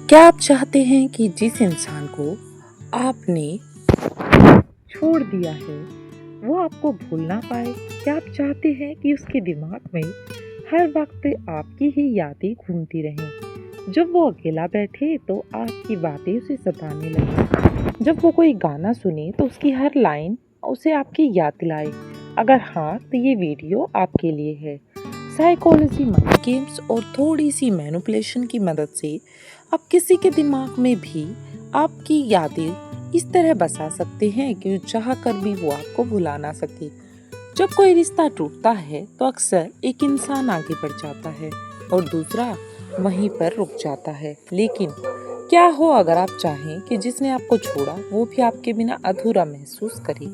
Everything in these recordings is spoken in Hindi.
क्या आप चाहते हैं कि जिस इंसान को आपने छोड़ दिया है वो आपको भूल ना पाए? क्या आप चाहते हैं कि उसके दिमाग में हर वक्त आपकी ही यादें घूमती रहें? जब वो अकेला बैठे तो आपकी बातें उसे सताने लगे, जब वो कोई गाना सुने तो उसकी हर लाइन उसे आपकी याद दिलाए? अगर हाँ, तो ये वीडियो आपके लिए है। साइकोलॉजी, माइंड गेम्स और थोड़ी सी मैनिपुलेशन की मदद से आप किसी के दिमाग में भी आपकी यादें इस तरह बसा सकते हैं कि चाह कर भी वो आपको भुला ना सके। जब कोई रिश्ता टूटता है तो अक्सर एक इंसान आगे बढ़ जाता है और दूसरा वहीं पर रुक जाता है। लेकिन क्या हो अगर आप चाहें कि जिसने आपको छोड़ा वो भी आपके बिना अधूरा महसूस करे?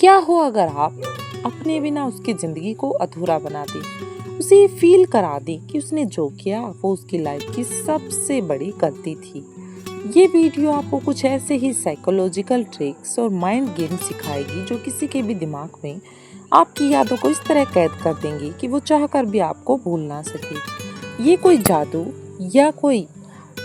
क्या हो अगर आप अपने बिना उसकी जिंदगी को अधूरा बना दें, उसे ये फील करा दें कि उसने जो किया वो उसकी लाइफ की सबसे बड़ी गलती थी। ये वीडियो आपको कुछ ऐसे ही साइकोलॉजिकल ट्रिक्स और माइंड गेम सिखाएगी जो किसी के भी दिमाग में आपकी यादों को इस तरह कैद कर देंगी कि वो चाहकर भी आपको भूल ना सके। ये कोई जादू या कोई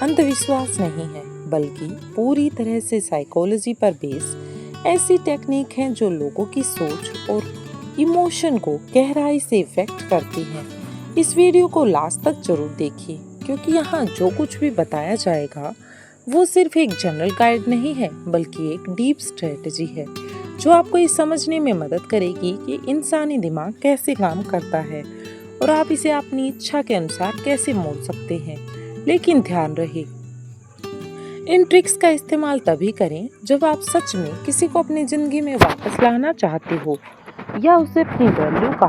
अंधविश्वास नहीं है, बल्कि पूरी तरह से साइकोलॉजी पर बेस्ड ऐसी टेक्निक हैं जो लोगों की सोच और इमोशन को गहराई से इफेक्ट करती हैं। इस वीडियो को लास्ट तक जरूर देखिए, क्योंकि यहाँ जो कुछ भी बताया जाएगा वो सिर्फ एक जनरल गाइड नहीं है, बल्कि एक डीप स्ट्रेटजी है जो आपको ये समझने में मदद करेगी कि इंसानी दिमाग कैसे काम करता है और आप इसे अपनी इच्छा के अनुसार कैसे मोड़ सकते हैं। लेकिन ध्यान रहे, इन ट्रिक्स का इस्तेमाल तभी करें जब आप सच में किसी को अपनी जिंदगी में वापस लाना चाहते हो या उसे अपनी वैल्यू का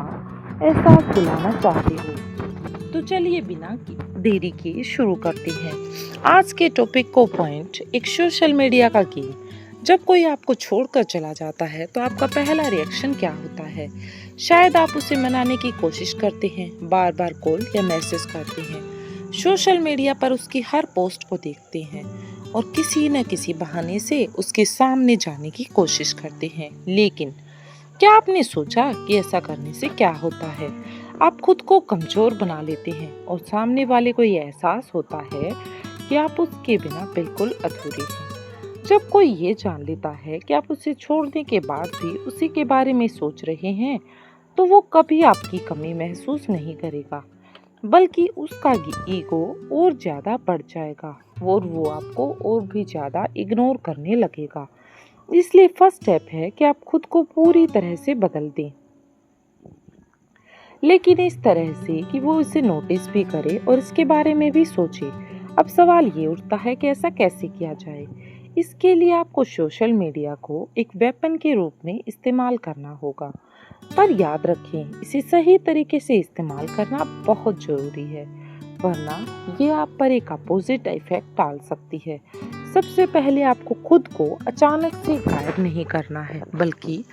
एहसास दिलाना चाहते हो। तो चलिए बिना देरी के शुरू करते हैं आज के टॉपिक को पॉइंट। एक सोशल मीडिया का गेम। जब कोई आपको छोड़कर चला जाता है तो आपका पहला रिएक्शन क्या होता है? शायद आप उसे मनाने की कोशिश करते हैं, बार बार कॉल या मैसेज करते हैं, सोशल मीडिया पर उसकी हर पोस्ट को देखते हैं और किसी न किसी बहाने से उसके सामने जाने की कोशिश करते हैं। लेकिन क्या आपने सोचा कि ऐसा करने से क्या होता है? आप खुद को कमजोर बना लेते हैं और सामने वाले को ये एहसास होता है कि आप उसके बिना बिल्कुल अधूरे हैं। जब कोई ये जान लेता है कि आप उसे छोड़ने के बाद भी उसी के बारे में सोच रहे हैं, तो वो कभी आपकी कमी महसूस नहीं करेगा, बल्कि उसका ईगो और ज्यादा बढ़ जाएगा और वो आपको और भी ज्यादा इग्नोर करने लगेगा। इसलिए फर्स्ट स्टेप है कि आप खुद को पूरी तरह से बदल दें, लेकिन इस तरह से कि वो इसे नोटिस भी करे और इसके बारे में भी सोचे। अब सवाल ये उठता है कि ऐसा कैसे किया जाए। इसके लिए आपको सोशल मीडिया को एक वेपन के रूप में इस्तेमाल करना होगा, पर याद रखें, इसे सही तरीके से इस्तेमाल करना बहुत जरूरी है, वरना ये आप पर एक अपोजिट इफेक्ट डाल सकती है। सबसे पहले आपको खुद को अचानक से गायब नहीं करना है, बल्कि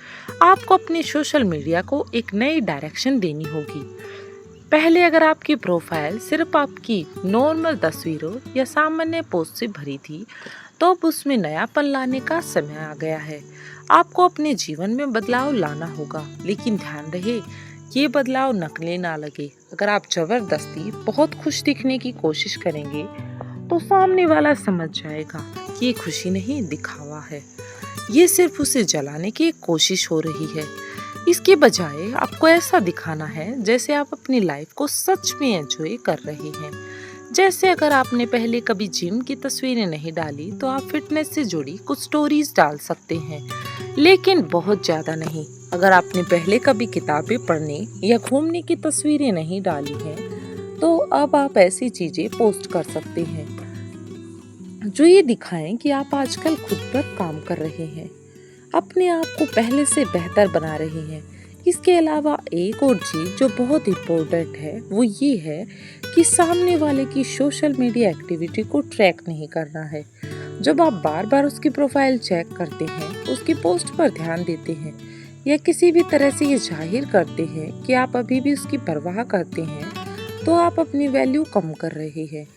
आपको अपने सोशल मीडिया को एक नई डायरेक्शन देनी होगी। पहले अगर आपकी प्रोफाइल सिर्फ आपकी नॉर्मल तस्वीरों या सामान्य पोस्ट से भरी थी, तो अब उसमें नयापन लाने का समय आ गया है। आपको अपने जीवन में बदलाव लाना होगा, लेकिन ध्यान रहे ये बदलाव नकली ना लगे। अगर आप जबरदस्ती बहुत खुश दिखने की कोशिश करेंगे तो सामने वाला समझ जाएगा कि ये खुशी नहीं, दिखावा है, ये सिर्फ उसे जलाने की एक कोशिश हो रही है। इसके बजाय आपको ऐसा दिखाना है जैसे आप अपनी लाइफ को सच में एंजॉय कर रहे हैं। जैसे अगर आपने पहले कभी जिम की तस्वीरें नहीं डाली तो आप फिटनेस से जुड़ी कुछ स्टोरीज डाल सकते हैं, लेकिन बहुत ज्यादा नहीं। अगर आपने पहले कभी किताबें पढ़ने या घूमने की तस्वीरें नहीं डाली हैं, तो अब आप ऐसी चीजें पोस्ट कर सकते हैं जो ये दिखाएं कि आप आजकल खुद पर काम कर रहे हैं, अपने आप को पहले से बेहतर बना रहे हैं। इसके अलावा एक और चीज जो बहुत इम्पोर्टेंट है वो ये है कि सामने वाले की सोशल मीडिया एक्टिविटी को ट्रैक नहीं करना है। जब आप बार बार उसकी प्रोफाइल चेक करते हैं, उसकी पोस्ट पर ध्यान देते हैं या किसी भी तरह से ये जाहिर करते हैं कि आप अभी भी उसकी परवाह करते हैं, तो आप अपनी वैल्यू कम कर रहे हैं।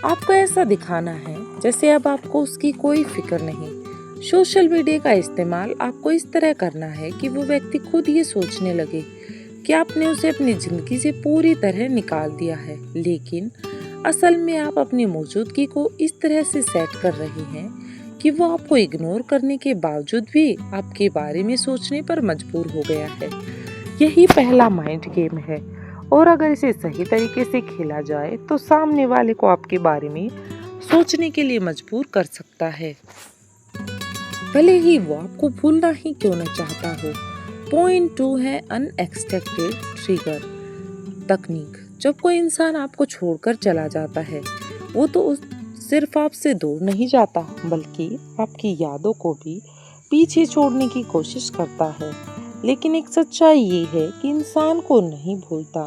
आपको ऐसा दिखाना है जैसे अब आपको उसकी कोई फिक्र नहीं। सोशल मीडिया का इस्तेमाल आपको इस तरह करना है कि वो व्यक्ति खुद ये सोचने लगे कि आपने उसे अपनी जिंदगी से पूरी तरह निकाल दिया है, लेकिन असल में आप अपनी मौजूदगी को इस तरह से सेट कर रहे हैं कि वो आपको इग्नोर करने के बावजूद भी आपके बारे में सोचने पर मजबूर हो गया है। यही पहला माइंड गेम है और अगर इसे सही तरीके से खेला जाए तो सामने वाले को आपके बारे में सोचने के लिए मजबूर कर सकता है, भले ही वो आपको भूलना ही क्यों न चाहता हो। पॉइंट 2 है अनएक्सपेक्टेड ट्रिगर तकनीक। जब कोई इंसान आपको छोड़कर चला जाता है, वो तो सिर्फ आपसे दूर नहीं जाता बल्कि आपकी यादों को भी पीछे छोड़ने की कोशिश करता है। लेकिन एक सच्चाई ये है कि इंसान को नहीं भूलता,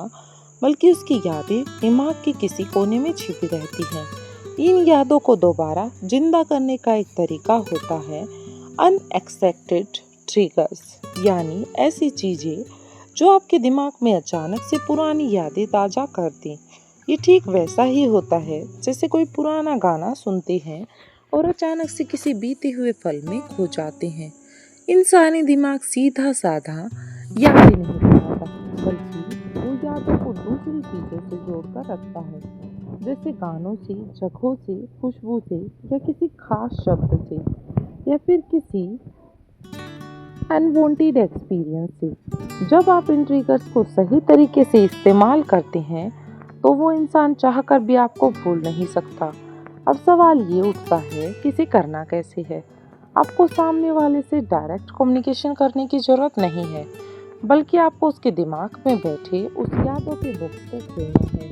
बल्कि उसकी यादें दिमाग के किसी कोने में छिपी रहती हैं। इन यादों को दोबारा जिंदा करने का एक तरीका होता है अनएक्सपेक्टेड ट्रिगर्स, यानी ऐसी चीजें जो आपके दिमाग में अचानक से पुरानी यादें ताजा कर दें। ये ठीक वैसा ही होता है जैसे कोई पुराना गाना सुनते हैं और अचानक से किसी बीते हुए पल में खो जाते हैं। इंसानी दिमाग सीधा साधा यादें नहीं बनाता, बल्कि वो यादों को दूसरी चीजों से जोड़कर रखता है, जैसे गानों से, जगहों से, खुशबू से, या किसी खास शब्द से, या फिर किसी अनवांटेड एक्सपीरियंस से। जब आप इन ट्रिगर्स को सही तरीके से इस्तेमाल करते हैं तो वो इंसान चाहकर भी आपको भूल नहीं सकता। अब सवाल ये उठता है कि इसे करना कैसे है। आपको सामने वाले से डायरेक्ट कम्युनिकेशन करने की जरूरत नहीं है, बल्कि आपको उसके दिमाग में बैठे उस यादों के बॉक्स को खोलना है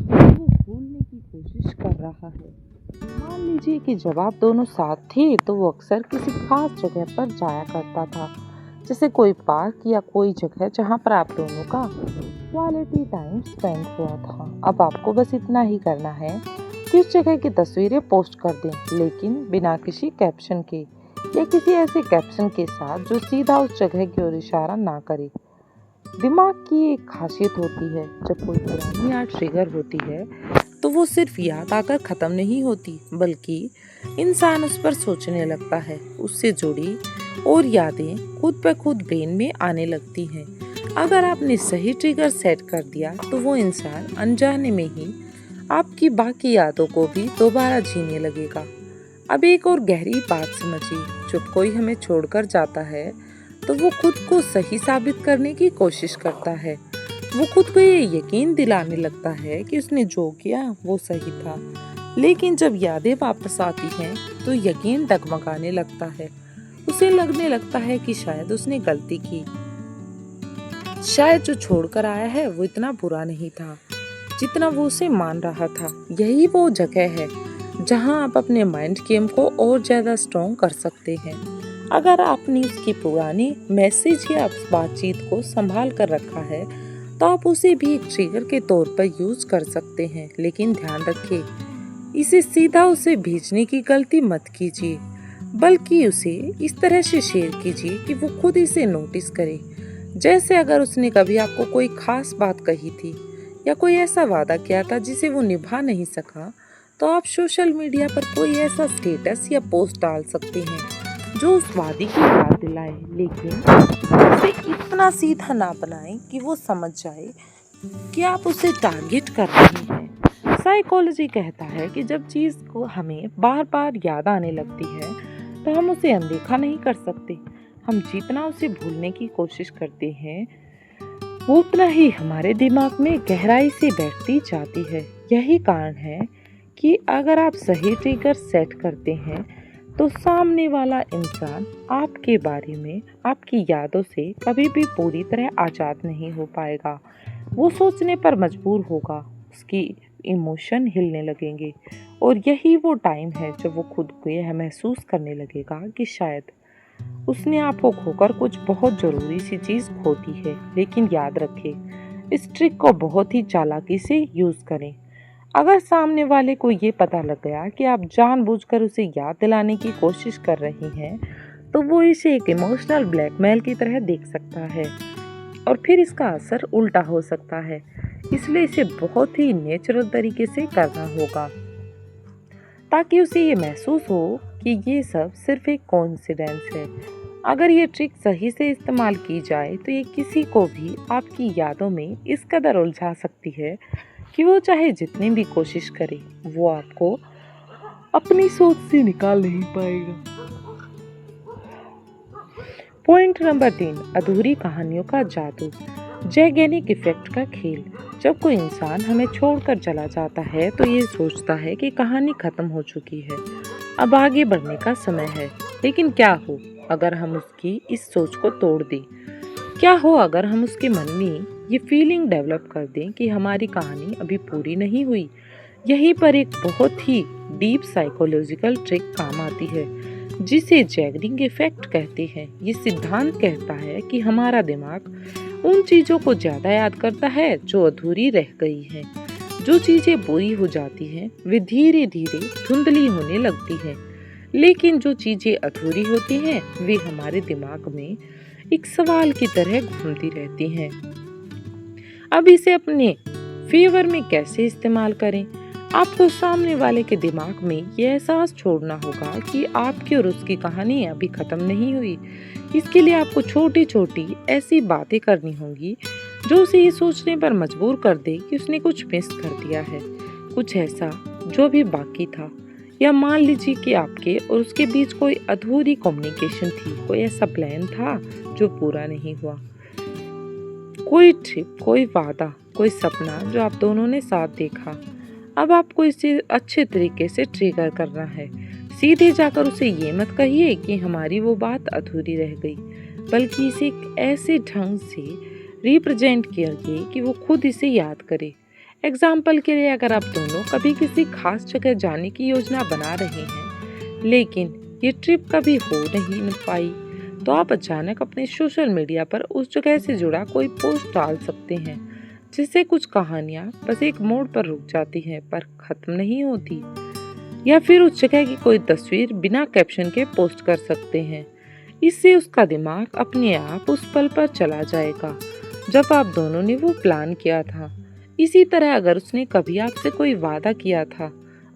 जो वो भूलने की कोशिश कर रहा है। मान लीजिए कि जब आप दोनों साथ थे तो वो अक्सर किसी खास जगह पर जाया करता था, जैसे कोई पार्क या कोई जगह जहाँ पर आप दोनों का क्वालिटी टाइम स्पेंड हुआ था। अब आपको बस इतना ही करना है कि उस जगह की तस्वीरें पोस्ट कर दें, लेकिन बिना किसी कैप्शन के या किसी ऐसे कैप्शन के साथ जो सीधा उस जगह की ओर इशारा ना करे। दिमाग की एक खासियत होती है, जब कोई पुरानी याद ट्रिगर होती है तो वो सिर्फ याद आकर ख़त्म नहीं होती, बल्कि इंसान उस पर सोचने लगता है। उससे जुड़ी और यादें खुद ब खुद ब्रेन में आने लगती हैं। अगर आपने सही ट्रिगर सेट कर दिया तो वो इंसान अनजाने में ही आपकी बाकी यादों को भी दोबारा जीने लगेगा। अब एक और गहरी बात समझिए, जब कोई हमें छोड़कर जाता है तो वो खुद को सही साबित करने की कोशिश करता है। वो खुद को ये यकीन दिलाने लगता है कि उसने जो किया वो सही था। लेकिन जब यादें वापस आती हैं तो यकीन डगमगाने लगता है। उसे लगने लगता है कि शायद उसने गलती की, शायद जो छोड़कर आया है वो इतना बुरा नहीं था जितना वो उसे मान रहा था। यही वो जगह है जहां आप अपने माइंड गेम को और ज़्यादा स्ट्रॉन्ग कर सकते हैं। अगर आपने उसकी पुरानी मैसेज या बातचीत को संभाल कर रखा है तो आप उसे भी एक ट्रिगर के तौर पर यूज कर सकते हैं। लेकिन ध्यान रखें, इसे सीधा उसे भेजने की गलती मत कीजिए, बल्कि उसे इस तरह से शेयर कीजिए कि वो खुद इसे नोटिस करे। जैसे अगर उसने कभी आपको कोई खास बात कही थी या कोई ऐसा वादा किया था जिसे वो निभा नहीं सका, तो आप सोशल मीडिया पर कोई ऐसा स्टेटस या पोस्ट डाल सकते हैं जो उस वादे की याद दिलाए, लेकिन उसे इतना सीधा ना बनाएं कि वो समझ जाए कि आप उसे टारगेट कर रहे हैं। साइकोलॉजी कहता है कि जब चीज़ को हमें बार बार याद आने लगती है तो हम उसे अनदेखा नहीं कर सकते। हम जितना उसे भूलने की कोशिश करते हैं वो उतना ही हमारे दिमाग में गहराई से बैठती जाती है। यही कारण है कि अगर आप सही ट्रिगर सेट करते हैं तो सामने वाला इंसान आपके बारे में, आपकी यादों से कभी भी पूरी तरह आज़ाद नहीं हो पाएगा। वो सोचने पर मजबूर होगा, उसकी इमोशन हिलने लगेंगे, और यही वो टाइम है जब वो खुद को यह महसूस करने लगेगा कि शायद उसने आपको खोकर कुछ बहुत ज़रूरी सी चीज़ खो दी है। लेकिन याद रखें, इस ट्रिक को बहुत ही चालाकी से यूज़ करें। अगर सामने वाले को ये पता लग गया कि आप जानबूझकर उसे याद दिलाने की कोशिश कर रही हैं, तो वो इसे एक इमोशनल ब्लैकमेल की तरह देख सकता है और फिर इसका असर उल्टा हो सकता है। इसलिए इसे बहुत ही नेचुरल तरीके से करना होगा ताकि उसे ये महसूस हो कि ये सब सिर्फ एक कोइंसिडेंस है। अगर ये ट्रिक सही से इस्तेमाल की जाए तो ये किसी को भी आपकी यादों में इस कदर उलझा सकती है कि वो चाहे जितनी भी कोशिश करे, वो आपको अपनी सोच से निकाल नहीं पाएगा। पॉइंट नंबर 3, अधूरी कहानियों का जादू, जैगेनिक इफेक्ट का खेल। जब कोई इंसान हमें छोड़कर चला जाता है तो ये सोचता है कि कहानी खत्म हो चुकी है, अब आगे बढ़ने का समय है। लेकिन क्या हो अगर हम उसकी इस सोच को तोड़ दें? क्या हो अगर हम उसके मन में ये फीलिंग डेवलप कर दें कि हमारी कहानी अभी पूरी नहीं हुई? यहीं पर एक बहुत ही डीप साइकोलॉजिकल ट्रिक काम आती है, जिसे जैगरिंग इफेक्ट कहते हैं। ये सिद्धांत कहता है कि हमारा दिमाग उन चीज़ों को ज़्यादा याद करता है जो अधूरी रह गई हैं। जो चीज़ें बुरी हो जाती हैं वे धीरे धीरे धुंधली होने लगती हैं, लेकिन जो चीज़ें अधूरी होती हैं वे हमारे दिमाग में एक सवाल की तरह घूमती रहती हैं। अब इसे अपने फेवर में कैसे इस्तेमाल करें? आपको सामने वाले के दिमाग में ये एहसास छोड़ना होगा कि आपकी और उसकी कहानी अभी खत्म नहीं हुई। इसके लिए आपको छोटी छोटी ऐसी बातें करनी होंगी जो उसे ये सोचने पर मजबूर कर दे कि उसने कुछ मिस कर दिया है, कुछ ऐसा जो भी बाकी था। या मान लीजिए कि आपके और उसके बीच कोई अधूरी कम्युनिकेशन थी, कोई ऐसा प्लान था जो पूरा नहीं हुआ, कोई ट्रिप, कोई वादा, कोई सपना जो आप दोनों ने साथ देखा। अब आपको इसे अच्छे तरीके से ट्रिगर करना है। सीधे जाकर उसे ये मत कहिए कि हमारी वो बात अधूरी रह गई, बल्कि इसे एक ऐसे ढंग से रिप्रेजेंट करिए कि वो खुद इसे याद करे। एग्जाम्पल के लिए, अगर आप दोनों कभी किसी खास जगह जाने की योजना बना रहे हैं, लेकिन ये ट्रिप कभी हो नहीं पाई, तो आप अचानक अपने सोशल मीडिया पर उस जगह से जुड़ा कोई पोस्ट डाल सकते हैं, जिससे कुछ कहानियाँ बस एक मोड़ पर रुक जाती हैं पर खत्म नहीं होती। या फिर उस जगह की कोई तस्वीर बिना कैप्शन के पोस्ट कर सकते हैं। इससे उसका दिमाग अपने आप उस पल पर चला जाएगा जब आप दोनों ने वो प्लान किया था। इसी तरह अगर उसने कभी आपसे कोई वादा किया था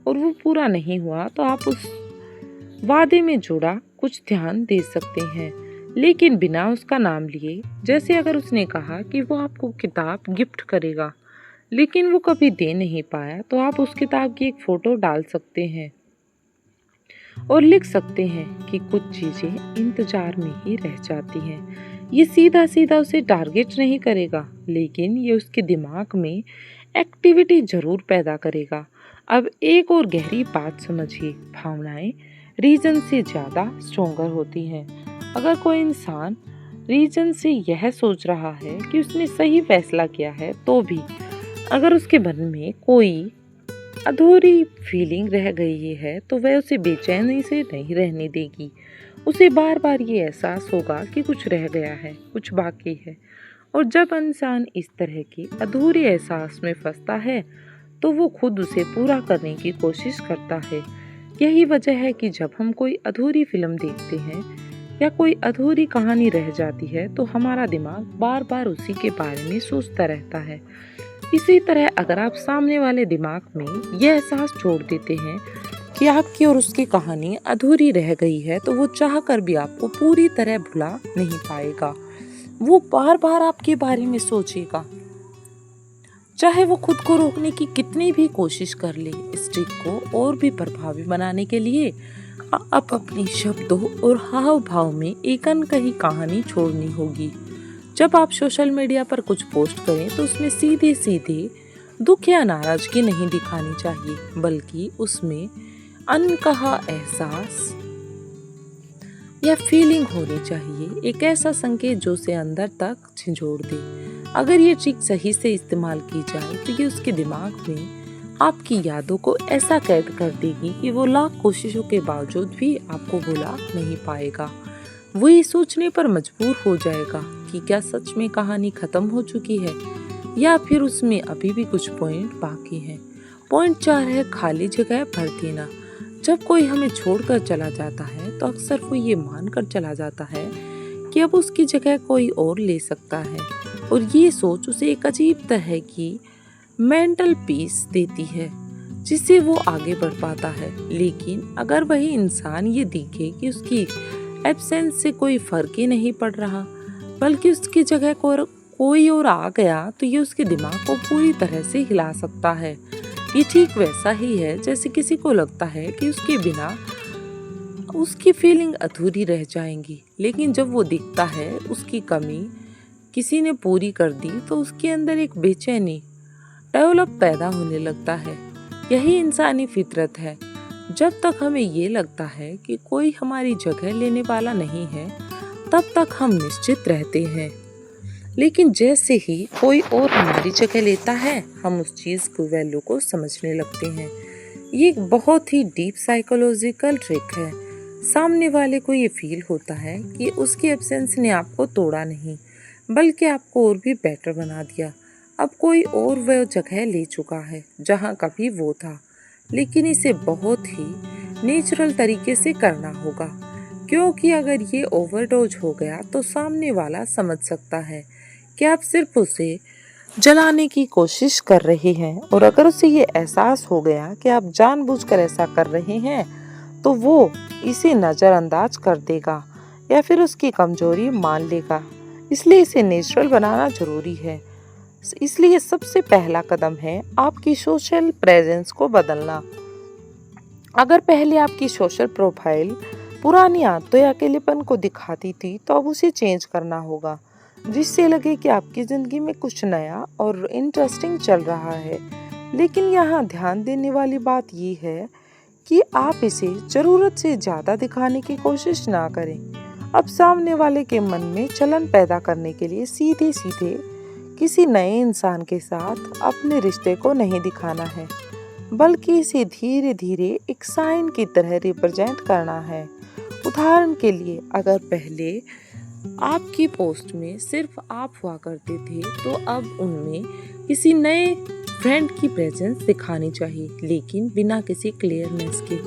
और वो पूरा नहीं हुआ, तो आप उस वादे में जुड़ा कुछ ध्यान दे सकते हैं, लेकिन बिना उसका नाम लिए। जैसे अगर उसने कहा कि वो आपको किताब गिफ्ट करेगा, लेकिन वो कभी दे नहीं पाया, तो आप उस किताब की एक फ़ोटो डाल सकते हैं और लिख सकते हैं कि कुछ चीज़ें इंतज़ार में ही रह जाती हैं। ये सीधा सीधा उसे टारगेट नहीं करेगा, लेकिन ये उसके दिमाग में एक्टिविटी ज़रूर पैदा करेगा। अब एक और गहरी बात समझिए, भावनाएं रीज़न से ज़्यादा स्ट्रोंगर होती हैं। अगर कोई इंसान रीज़न से यह सोच रहा है कि उसने सही फैसला किया है, तो भी अगर उसके मन में कोई अधूरी फीलिंग रह गई है, तो वह उसे बेचैनी से नहीं रहने देगी। उसे बार बार ये एहसास होगा कि कुछ रह गया है, कुछ बाकी है। और जब इंसान इस तरह के अधूरे एहसास में फंसता है, तो वो खुद उसे पूरा करने की कोशिश करता है। यही वजह है कि जब हम कोई अधूरी फिल्म देखते हैं या कोई अधूरी कहानी रह जाती है, तो हमारा दिमाग बार बार उसी के बारे में सोचता रहता है। इसी तरह अगर आप सामने वाले दिमाग में यह एहसास छोड़ देते हैं कि आपकी और उसकी कहानी अधूरी रह गई है, तो वो चाहकर भी आपको पूरी तरह भुला नहीं पाएगा। वो बार बार आपके बारे में सोचेगा, चाहे वो खुद को रोकने की कितनी भी कोशिश कर ले। इस ट्रिक को और भी प्रभावी बनाने के लिए आप अपने शब्दों और हाव भाव में एक अनकही कहानी छोड़नी होगी। जब आप सोशल मीडिया पर कुछ पोस्ट करें, तो उसमें सीधे सीधे दुख या नाराजगी नहीं दिखानी चाहिए, बल्कि उसमें अनकहा एहसास या फीलिंग होनी चाहिए, एक ऐसा संकेत जो उसे अंदर तक झंझोड़ दे। अगर ये ट्रिक सही से इस्तेमाल की जाए, तो ये उसके दिमाग में आपकी यादों को ऐसा कैद कर देगी कि वो लाख कोशिशों के बावजूद भी आपको भुला नहीं पाएगा। वो ये सोचने पर मजबूर हो जाएगा कि क्या सच में कहानी खत्म हो चुकी है, या फिर उसमें अभी भी कुछ पॉइंट बाकी हैं। पॉइंट 4 है खाली जगह भर देना। जब कोई हमें छोड़कर चला जाता है, तो अक्सर वो ये मानकर चला जाता है कि अब उसकी जगह कोई और ले सकता है, और ये सोच उसे एक अजीब तरह की मेंटल पीस देती है, जिससे वो आगे बढ़ पाता है। लेकिन अगर वही इंसान ये दिखे कि उसकी एब्सेंस से कोई फर्क ही नहीं पड़ रहा, बल्कि उसकी जगह कोई और आ गया तो ये उसके दिमाग को पूरी तरह से हिला सकता है। ये ठीक वैसा ही है जैसे किसी को लगता है कि उसके बिना उसकी फीलिंग अधूरी रह जाएंगी, लेकिन जब वो दिखता है उसकी कमी किसी ने पूरी कर दी तो उसके अंदर एक बेचैनी डेवलप पैदा होने लगता है। यही इंसानी फितरत है। जब तक हमें ये लगता है कि कोई हमारी जगह लेने वाला नहीं है, तब तक हम निश्चित रहते हैं। लेकिन जैसे ही कोई और हमारी जगह लेता है, हम उस चीज़ की वैल्यू को समझने लगते हैं। ये एक बहुत ही डीप साइकोलॉजिकल ट्रिक है। सामने वाले को ये फील होता है कि उसकी एब्सेंस ने आपको तोड़ा नहीं, बल्कि आपको और भी बेटर बना दिया। अब कोई और वह जगह ले चुका है जहाँ कभी वो था, लेकिन इसे बहुत ही नेचुरल तरीके से करना होगा, क्योंकि अगर ये ओवरडोज हो गया तो सामने वाला समझ सकता है कि आप सिर्फ उसे जलाने की कोशिश कर रहे हैं। और अगर उसे ये एहसास हो गया कि आप जानबूझकर ऐसा कर रहे हैं, तो वो इसे नज़रअंदाज कर देगा या फिर उसकी कमजोरी मान लेगा। इसलिए इसे नेचुरल बनाना जरूरी है। इसलिए सबसे पहला कदम है आपकी सोशल प्रेजेंस को बदलना। अगर पहले आपकी सोशल प्रोफाइल पुरानी आदतों या अकेलेपन को दिखाती थी, तो अब उसे चेंज करना होगा, जिससे लगे कि आपकी ज़िंदगी में कुछ नया और इंटरेस्टिंग चल रहा है। लेकिन यहाँ ध्यान देने वाली बात ये है कि आप इसे ज़रूरत से ज़्यादा दिखाने की कोशिश ना करें। अब सामने वाले के मन में चलन पैदा करने के लिए सीधे सीधे किसी नए इंसान के साथ अपने रिश्ते को नहीं दिखाना है, बल्कि इसे धीरे धीरे एक साइन की तरह रिप्रेजेंट करना है। उदाहरण के लिए, अगर पहले आपकी पोस्ट में सिर्फ आप हुआ करते थे, तो अब उनमें किसी नए फ्रेंड की प्रेजेंस दिखानी चाहिए, लेकिन बिना किसी क्लियरनेस के।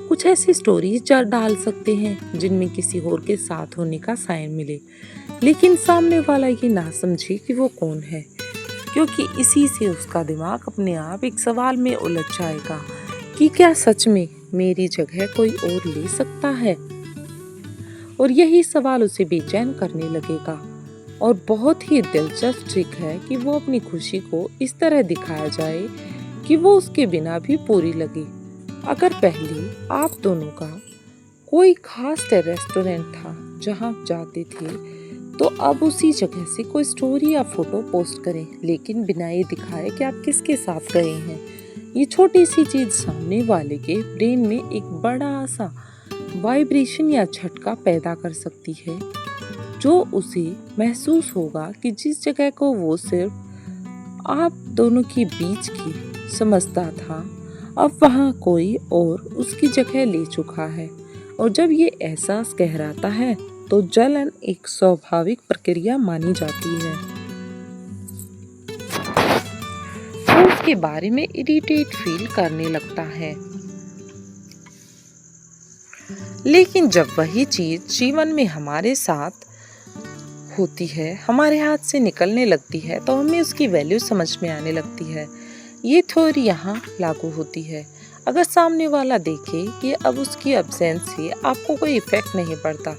कुछ ऐसी स्टोरीज डाल सकते हैं जिनमें किसी और के साथ होने का साइन मिले, लेकिन सामने वाला ये ना समझे कि वो कौन है, क्योंकि इसी से उसका दिमाग अपने आप एक सवाल में उलझ जाएगा कि क्या सच में मेरी जगह कोई और ले सकता है। और यही सवाल उसे बेचैन करने लगेगा। और बहुत ही दिलचस्प ट्रिक है कि वो अपनी खुशी को इस तरह दिखाया जाए कि वो उसके बिना भी पूरी लगे। अगर पहले आप दोनों का कोई खास रेस्टोरेंट था जहां आप जाते थे, तो अब उसी जगह से कोई स्टोरी या फोटो पोस्ट करें, लेकिन बिना ये दिखाए कि आप किसके साथ गए हैं। ये छोटी सी चीज सामने वाले के ब्रेन में एक बड़ा सा वाइब्रेशन या झटका पैदा कर सकती है, जो उसे महसूस होगा कि जिस जगह को वो सिर्फ आप दोनों के बीच की समझता था, अब वहाँ कोई और उसकी जगह ले चुका है। और जब ये एहसास गहराता है, तो जलन एक स्वाभाविक प्रक्रिया मानी जाती है। वो उसके बारे में इरिटेट फील करने लगता है। लेकिन जब वही चीज जीवन में हमारे साथ होती है, हमारे हाथ से निकलने लगती है, तो हमें उसकी वैल्यू समझ में आने लगती है। ये थ्योरी यहाँ लागू होती है। अगर सामने वाला देखे कि अब उसकी एब्सेंस से आपको कोई इफेक्ट नहीं पड़ता,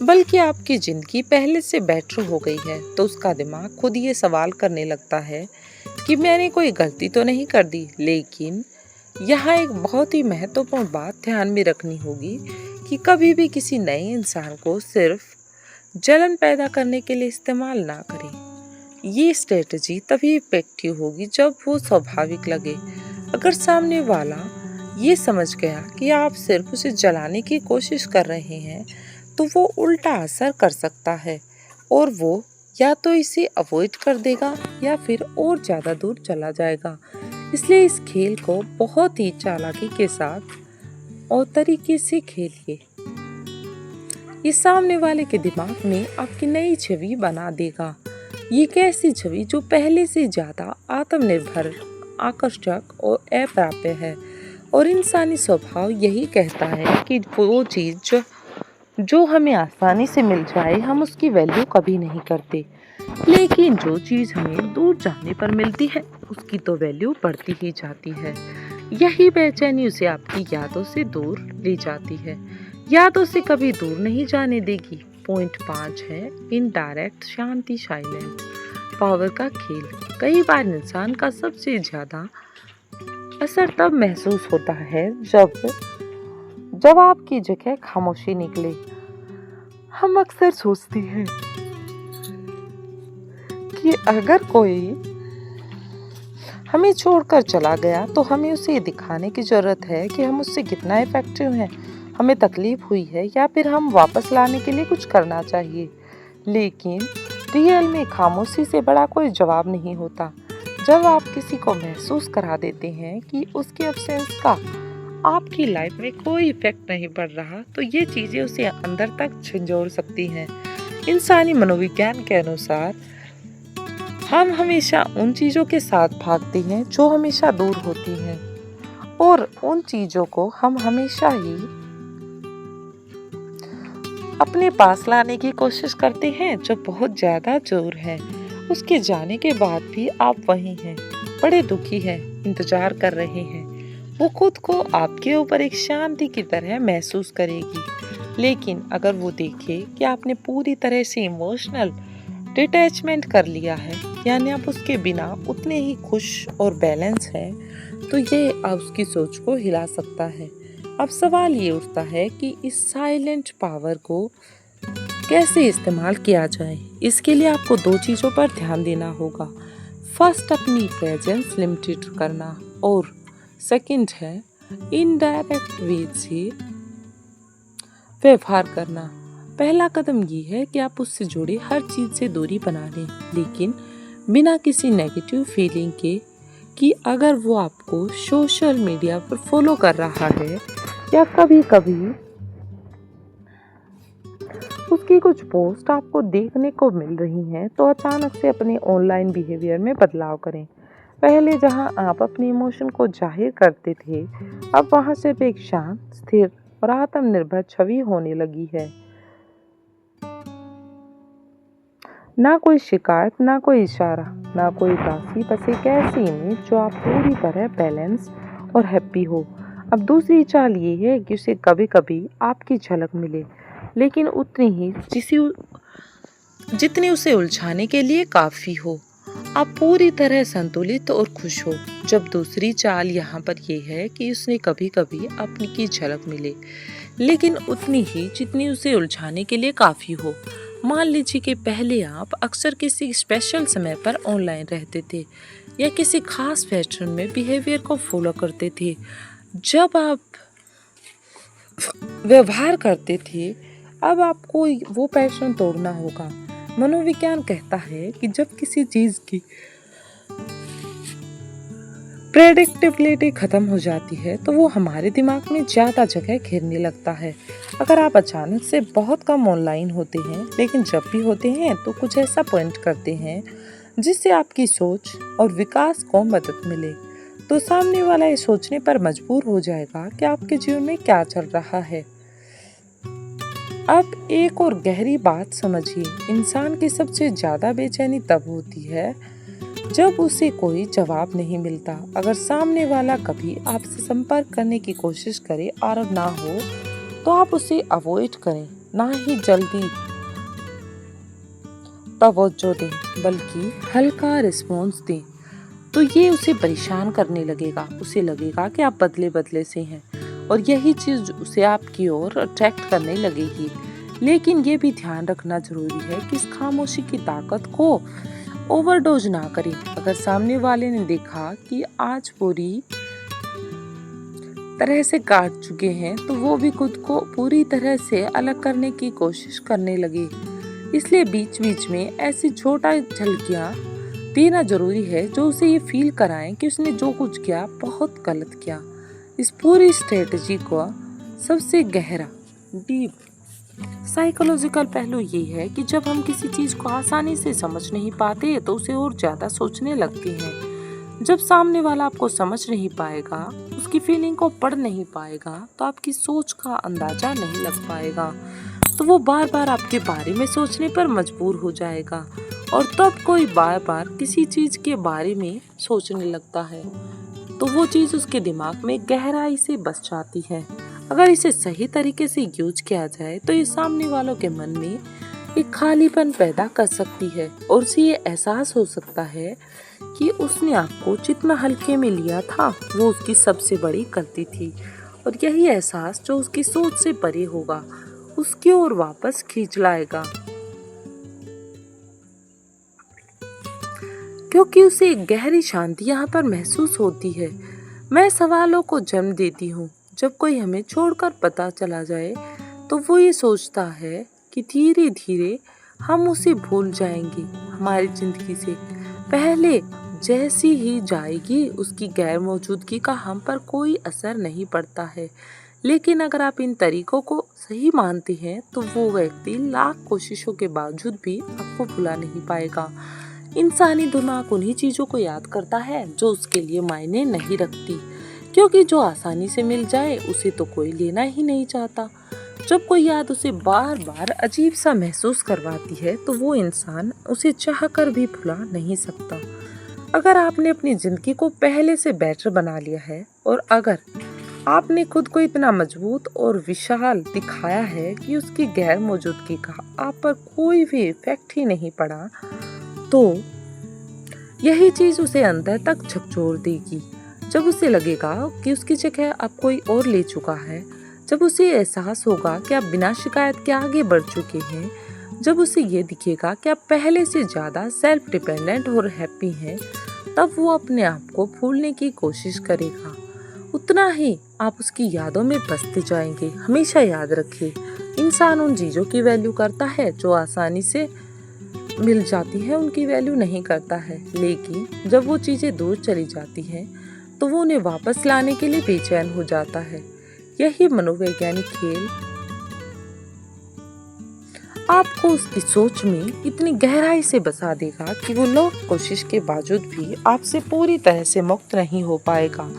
बल्कि आपकी ज़िंदगी पहले से बेटर हो गई है, तो उसका दिमाग खुद ये सवाल करने लगता है कि मैंने कोई गलती तो नहीं कर दी। लेकिन यहाँ एक बहुत ही महत्वपूर्ण बात ध्यान में रखनी होगी कि कभी भी किसी नए इंसान को सिर्फ जलन पैदा करने के लिए इस्तेमाल ना करें। ये स्ट्रेटजी तभी इफेक्टिव होगी जब वो स्वाभाविक लगे। अगर सामने वाला ये समझ गया कि आप सिर्फ उसे जलाने की कोशिश कर रहे हैं, तो वो उल्टा असर कर सकता है और वो या तो इसे अवॉइड कर देगा या फिर और ज़्यादा दूर चला जाएगा। इसलिए इस खेल को बहुत ही चालाकी के साथ और तरीके से खेलिए। ये सामने वाले के दिमाग में आपकी नई छवि बना देगा। ये एक ऐसी छवि जो पहले से ज़्यादा आत्मनिर्भर, आकर्षक और अप्राप्य है। और इंसानी स्वभाव यही कहता है कि वो चीज़ जो हमें आसानी से मिल जाए, हम उसकी वैल्यू कभी नहीं करते, लेकिन जो चीज़ हमें दूर जाने पर मिलती है, उसकी तो वैल्यू बढ़ती ही जाती है। यही बेचैनी उसे आपकी यादों से दूर ले जाती है। यादों से कभी दूर नहीं जाने देगी। पॉइंट 5 है इनडायरेक्ट शांति, साइलेंट। पावर का खेल। कई बार इंसान का सबसे ज्यादा असर तब महसूस होता है जब आपकी जगह खामोशी निकले। हम अक्सर सोचते हैं कि अगर कोई हमें छोड़कर चला गया तो हमें उसे दिखाने की जरूरत है कि हम उससे कितना इफेक्टिव हैं, हमें तकलीफ हुई है या फिर हम वापस लाने के लिए कुछ करना चाहिए। लेकिन रियल में खामोशी से बड़ा कोई जवाब नहीं होता। जब आप किसी को महसूस करा देते हैं कि उसके एब्सेंस का आपकी लाइफ में कोई इफेक्ट नहीं पड़ रहा, तो ये चीजें उसे अंदर तक झंझोड़ सकती हैं। इंसानी मनोविज्ञान के अनुसार हम हमेशा उन चीजों के साथ भागते हैं जो हमेशा दूर होती हैं, और उन चीजों को हम हमेशा ही अपने पास लाने की कोशिश करते हैं जो बहुत ज्यादा दूर है। उसके जाने के बाद भी आप वहीं हैं, बड़े दुखी हैं, इंतजार कर रहे हैं। वो खुद को आपके ऊपर एक शांति की तरह महसूस करेगी। लेकिन अगर वो देखे कि आपने पूरी तरह से इमोशनल डिटैचमेंट कर लिया है, यानी आप उसके बिना उतने ही खुश और बैलेंस हैं, तो ये अब उसकी सोच को हिला सकता है। अब सवाल ये उठता है कि इस साइलेंट पावर को कैसे इस्तेमाल किया जाए। इसके लिए आपको दो चीज़ों पर ध्यान देना होगा। फर्स्ट, अपनी प्रेजेंस लिमिटेड करना, और सेकंड है इनडायरेक्ट वे से व्यवहार करना। पहला कदम ये है कि आप उससे जुड़े हर चीज़ से दूरी बना लें, लेकिन बिना किसी नेगेटिव फीलिंग के कि अगर वो आपको सोशल मीडिया पर फॉलो कर रहा है या कभी कभी उसकी कुछ पोस्ट आपको देखने को मिल रही हैं, तो अचानक से अपने ऑनलाइन बिहेवियर में बदलाव करें। पहले जहां आप अपने इमोशन को जाहिर करते थे, अब वहां सिर्फ एक शांत, स्थिर और आत्मनिर्भर छवि होने लगी है। ना कोई शिकायत, ना कोई इशारा, ना कोई उदासी, बस एक ऐसी इमेज जो आप पूरी तरह बैलेंस और हैप्पी हो। अब दूसरी चाल ये है कि उसे कभी कभी आपकी झलक मिले, लेकिन उतनी ही जितनी उसे उलझाने के लिए काफी हो। आप पूरी तरह संतुलित और खुश हो। जब दूसरी चाल यहाँ पर यह है कि उसने कभी कभी अपनी की झलक मिले, लेकिन उतनी ही जितनी उसे उलझाने के लिए काफी हो। मान लीजिए कि पहले आप अक्सर किसी स्पेशल समय पर ऑनलाइन रहते थे या किसी खास फैशन में बिहेवियर को फॉलो करते थे। जब आप व्यवहार करते थे, अब आपको वो पैशन तोड़ना होगा। मनोविज्ञान कहता है कि जब किसी चीज की प्रेडिक्टेबिलिटी खत्म हो जाती है, तो वो हमारे दिमाग में ज्यादा जगह घेरने लगता है। अगर आप अचानक से बहुत कम ऑनलाइन होते हैं, लेकिन जब भी होते हैं तो कुछ ऐसा पॉइंट करते हैं जिससे आपकी सोच और विकास को मदद मिले, तो सामने वाला ये सोचने पर मजबूर हो जाएगा कि आपके जीवन में क्या चल रहा है। अब एक और गहरी बात समझिए, इंसान की सबसे ज्यादा बेचैनी तब होती है जब उसे कोई जवाब नहीं मिलता। अगर सामने वाला कभी आपसे संपर्क करने की कोशिश करे और ना हो, तो आप उसे अवॉइड करें, ना ही जल्दी तवज्जो दें, बल्कि हल्का रिस्पॉन्स दें। तो ये उसे परेशान करने लगेगा, उसे लगेगा कि आप बदले बदले से हैं, और यही चीज उसे आपकी ओर अट्रैक्ट करने लगेगी। लेकिन ये भी ध्यान रखना जरूरी है कि इस खामोशी की ताकत को ओवरडोज ना करें। अगर सामने वाले ने देखा कि आज पूरी तरह से काट चुके हैं, तो वो भी खुद को पूरी तरह से अलग करने की कोशिश करने लगे। इसलिए बीच बीच में ऐसी छोटा झलकियां देना जरूरी है जो उसे ये फील कराएं कि उसने जो कुछ किया बहुत गलत किया। इस पूरी स्ट्रेटजी का सबसे गहरा डीप साइकोलॉजिकल पहलू ये है कि जब हम किसी चीज को आसानी से समझ नहीं पाते, तो उसे और ज्यादा सोचने लगते हैं। जब सामने वाला आपको समझ नहीं पाएगा, उसकी फीलिंग को पढ़ नहीं पाएगा, तो आपकी सोच का अंदाजा नहीं लग पाएगा, तो वो बार बार आपके बारे में सोचने पर मजबूर हो जाएगा, और तब कोई बार बार किसी चीज के बारे में सोचने लगता है, तो वो चीज उसके दिमाग में गहराई से बस जाती है। अगर इसे सही तरीके से यूज किया जाए, तो ये सामने वालों के मन में एक खालीपन पैदा कर सकती है और उसे ये एहसास हो सकता है कि उसने आपको जितना हल्के में लिया था वो उसकी सबसे बड़ी गलती थी। और यही एहसास जो उसकी सोच से परे होगा उसकी ओर वापस खींच लाएगा, क्योंकि उसे एक गहरी शांति यहाँ पर महसूस होती है। मैं सवालों को जन्म देती हूँ। जब कोई हमें छोड़कर पता चला जाए तो वो ये सोचता है कि धीरे धीरे हम उसे भूल जाएंगे। हमारी जिंदगी से पहले जैसी ही जाएगी, उसकी गैर मौजूदगी का हम पर कोई असर नहीं पड़ता है। लेकिन अगर आप इन तरीकों को सही मानते हैं तो वो व्यक्ति लाख कोशिशों के बावजूद भी आपको भुला नहीं पाएगा। इंसानी दिमाग उन्हीं चीजों को याद करता है जो उसके लिए मायने नहीं रखती, क्योंकि जो आसानी से मिल जाए उसे तो कोई लेना ही नहीं चाहता। जब कोई याद उसे बार बार अजीब सा महसूस करवाती है तो वो इंसान उसे चाहकर भी भुला नहीं सकता। अगर आपने अपनी जिंदगी को पहले से बेटर बना लिया है और अगर आपने खुद को इतना मजबूत और विशाल दिखाया है कि उसकी गैर मौजूदगी का आप पर कोई भी इफेक्ट ही नहीं पड़ा, तो यही चीज उसे अंदर तक झकझोर देगी। जब उसे लगेगा कि उसकी जगह अब कोई और ले चुका है, जब उसे एहसास होगा कि आप बिना शिकायत के आगे बढ़ चुके हैं, जब उसे ये दिखेगा कि आप पहले से ज़्यादा सेल्फ डिपेंडेंट और हैप्पी हैं, तब वो अपने आप को भूलने की कोशिश करेगा। उतना ही आप उसकी यादों में बसते जाएंगे। हमेशा याद रखिए, इंसान उन चीज़ों की वैल्यू करता है जो आसानी से मिल जाती है, उनकी वैल्यू नहीं करता है। लेकिन जब वो चीज़ें दूर चली जाती हैं तो वो उन्हें वापस लाने के लिए बेचैन हो जाता है। यही मनोवैज्ञानिक खेल आपको उसकी सोच में इतनी गहराई से बसा देगा कि वो लाख कोशिश के बावजूद भी आपसे पूरी तरह से मुक्त नहीं हो पाएगा।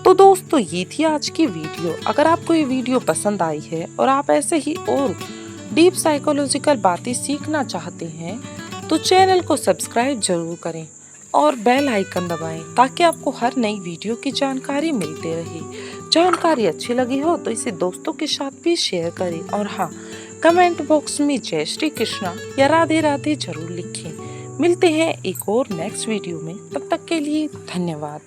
तो दोस्तों, ये थी आज की वीडियो। अगर आपको ये वीडियो पसंद आई है और आप ऐसे ही और डीप साइकोलॉजिकल बातें सीखना चाहते हैं तो चैनल को सब्सक्राइब जरूर करें और बेल आइकन दबाएं ताकि आपको हर नई वीडियो की जानकारी मिलती रहे। जानकारी अच्छी लगी हो तो इसे दोस्तों के साथ भी शेयर करें और हाँ, कमेंट बॉक्स में जय श्री कृष्णा या राधे राधे जरूर लिखें। मिलते हैं एक और नेक्स्ट वीडियो में, तब तक के लिए धन्यवाद।